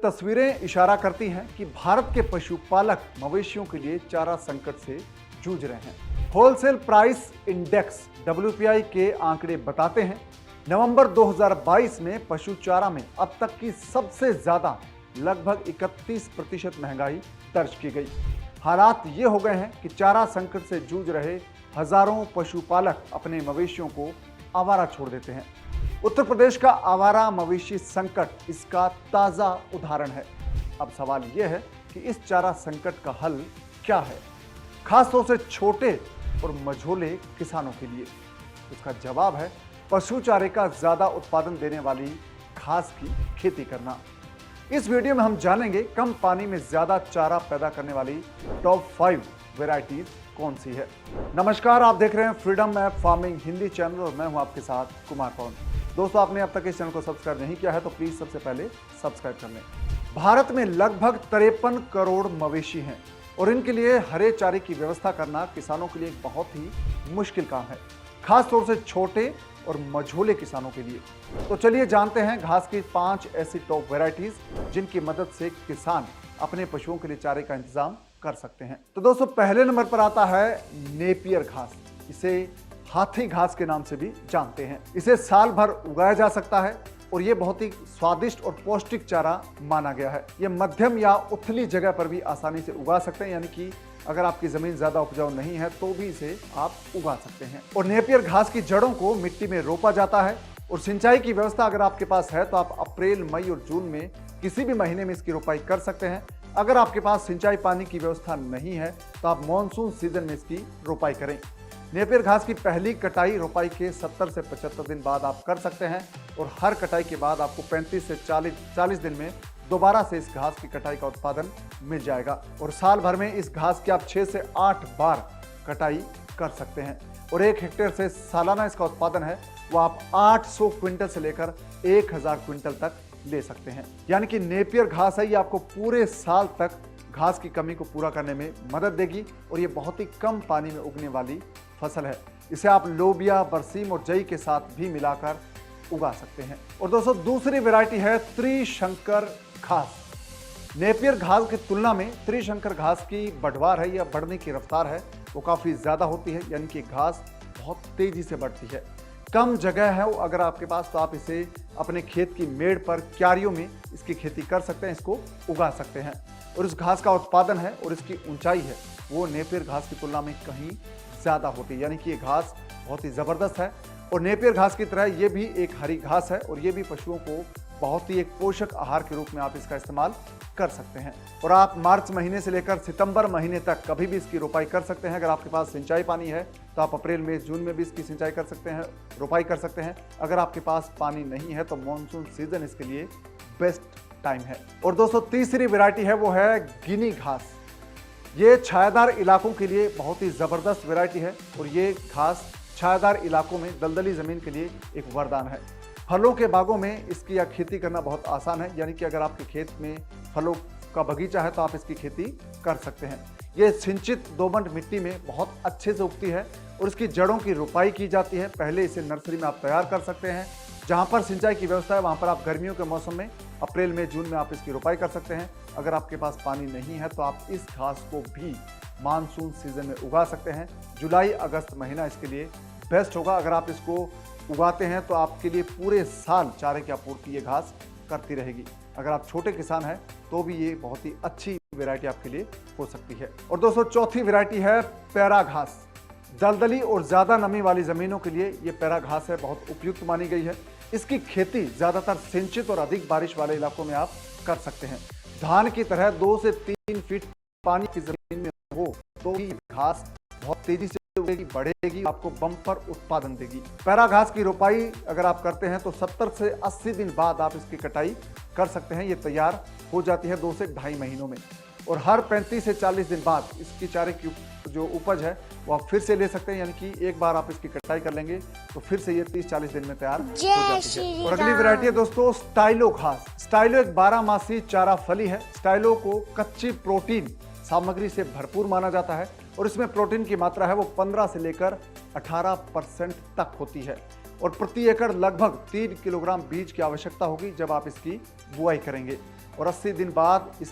तस्वीरें इशारा करती हैं कि भारत के पशुपालक मवेशियों के लिए चारा संकट से जूझ रहे हैं। होलसेल प्राइस इंडेक्स WPI के आंकड़े बताते हैं नवंबर 2022 में पशु चारा में अब तक की सबसे ज्यादा लगभग 31% महंगाई दर्ज की गई। हालात ये हो गए हैं कि चारा संकट से जूझ रहे हजारों पशुपालक अपने मवेशियों को आवारा छोड़ देते हैं। उत्तर प्रदेश का आवारा मवेशी संकट इसका ताजा उदाहरण है। अब सवाल यह है कि इस चारा संकट का हल क्या है, खासतौर से छोटे और मझोले किसानों के लिए। इसका जवाब है पशु चारे का ज्यादा उत्पादन देने वाली घास की खेती करना। इस वीडियो में हम जानेंगे कम पानी में ज्यादा चारा पैदा करने वाली टॉप 5 वैरायटीज कौन सी है। नमस्कार, आप देख रहे हैं freedom app farming Hindi channel और मैं हूं आपके साथ कुमार पवन। दोस्तों, आपने अब तक इस चैनल को सब्सक्राइब नहीं किया है तो प्लीज सबसे पहले सब्सक्राइब कर लें। भारत में लगभग 53 करोड़ मवेशी हैं और इनके लिए हरे चारे की व्यवस्था करना किसानों के लिए एक बहुत ही मुश्किल काम है, खासतौर से छोटे और मझोले किसानों के लिए। तो चलिए जानते हैं घास की 5 ऐसी टॉप वैरायटीज जिनकी मदद से किसान अपने पशुओं के लिए चारे का इंतजाम कर सकते हैं। तो दोस्तों, पहले नंबर पर आता है नेपियर घास। इसे हाथी घास के नाम से भी जानते हैं। इसे साल भर उगाया जा सकता है और ये बहुत ही स्वादिष्ट और पौष्टिक चारा माना गया है। ये मध्यम या उथली जगह पर भी आसानी से उगा सकते हैं, यानी कि अगर आपकी जमीन ज्यादा उपजाऊ नहीं है तो भी इसे आप उगा सकते हैं। और नेपियर घास की जड़ों को मिट्टी में रोपा जाता है और सिंचाई की व्यवस्था अगर आपके पास है तो आप अप्रैल, मई और जून में किसी भी महीने में इसकी रोपाई कर सकते हैं। अगर आपके पास सिंचाई पानी की व्यवस्था नहीं है तो आप मानसून सीजन में इसकी रोपाई करें। नेपियर घास की पहली कटाई रोपाई के 70 से 75 दिन बाद आप कर सकते हैं और हर कटाई के बाद आपको 35 से 40 दिन में दोबारा से इस घास की कटाई का उत्पादन मिल जाएगा। और साल भर में इस घास की आप 6 से 8 बार कटाई कर सकते हैं और 1 हेक्टेयर से सालाना इसका उत्पादन है वो आप 800 क्विंटल से लेकर 1000 क्विंटल तक ले सकते हैं। यानी कि नेपियर घास है ये आपको पूरे साल तक घास की कमी को पूरा करने में मदद देगी और ये बहुत ही कम पानी में उगने वाली फसल है। इसे आप लोबिया, बरसीम और जई के साथ भी मिलाकर उगा सकते हैं। और दोस्तों, दूसरी वैरायटी है त्रिशंकर घास। नेपियर घास की तुलना में त्रिशंकर घास की बढ़वार है या बढ़ने की रफ्तार है वो काफी ज्यादा होती है, यानी कि घास बहुत तेजी से बढ़ती है। कम जगह है अगर आपके पास तो आप इसे अपने खेत की मेड़ पर क्यारियों में इसकी खेती कर सकते हैं, इसको उगा सकते हैं। और इस घास का उत्पादन है और इसकी ऊंचाई है वो नेपियर घास की तुलना में कहीं ज्यादा होती है, यानी कि ये घास बहुत ही जबरदस्त है। और नेपियर घास की तरह ये भी एक हरी घास है और ये भी पशुओं को बहुत ही एक पोषक आहार के रूप में आप इसका इस्तेमाल कर सकते हैं। और आप मार्च महीने से लेकर सितंबर महीने तक कभी भी इसकी रोपाई कर सकते हैं। अगर आपके पास सिंचाई पानी है तो आप अप्रैल, मई, जून में भी इसकी सिंचाई कर सकते हैं, रोपाई कर सकते हैं। अगर आपके पास पानी नहीं है तो मानसून सीजन इसके लिए बेस्ट टाइम है। और दोस्तों, तीसरी वैरायटी है वो है गिनी घास। ये छायादार इलाकों के लिए बहुत ही जबरदस्त वैरायटी है और ये घास छायादार इलाकों में दलदली जमीन के लिए एक वरदान है। फलों के बागों में इसकी खेती करना बहुत आसान है, यानी कि अगर आपके खेत में फलों का बगीचा है तो आप इसकी खेती कर सकते हैं। ये सिंचित दोमट मिट्टी में बहुत अच्छे से उगती है और इसकी जड़ों की रोपाई की जाती है। पहले इसे नर्सरी में आप तैयार कर सकते हैं। जहाँ पर सिंचाई की व्यवस्था है वहाँ पर आप गर्मियों के मौसम में अप्रैल, मई, जून में आप इसकी रोपाई कर सकते हैं। अगर आपके पास पानी नहीं है तो आप इस घास को भी मानसून सीजन में उगा सकते हैं। जुलाई, अगस्त महीना इसके लिए बेस्ट होगा। अगर आप इसको उगाते हैं तो आपके लिए पूरे साल चारे की आपूर्ति ये घास करती रहेगी। अगर आप छोटे किसान हैं तो भी ये बहुत ही अच्छी वैरायटी आपके लिए हो सकती है। और दोस्तों, चौथी वैरायटी है पैरा घास। दलदली और ज्यादा नमी वाली जमीनों के लिए ये पैरा घास है बहुत उपयुक्त मानी गई है। इसकी खेती ज्यादातर सिंचित और अधिक बारिश वाले इलाकों में आप कर सकते हैं। धान की तरह 2 से 3 फीट पानी की जमीन में हो तो ही घास बहुत तेजी से उगेगी, बढ़ेगी, आपको बम्पर उत्पादन देगी। पैरा घास की रोपाई अगर आप करते हैं तो 70 से 80 दिन बाद आप इसकी कटाई कर सकते हैं। ये तैयार हो जाती है 2 से ढाई महीनों में। और हर 35 से 40 दिन बाद इसकी चारे की जो उपज है वो आप फिर से ले सकते हैं, यानी कि एक बार आप इसकी कटाई कर लेंगे तो फिर से ये 30-40 दिन में तैयार हो जाती है। और अगली वैरायटी है दोस्तों स्टाइलो घास। स्टाइलो एक 12 मासी चारा फली है। स्टाइलो को कच्ची प्रोटीन सामग्री से भरपूर माना जाता है और इसमें प्रोटीन की मात्रा है वो 15 से लेकर 18% तक होती है और प्रति एकड़ लगभग 3 किलोग्राम बीज की आवश्यकता होगी जब आप इसकी बुआई करेंगे और 80 दिन बाद इस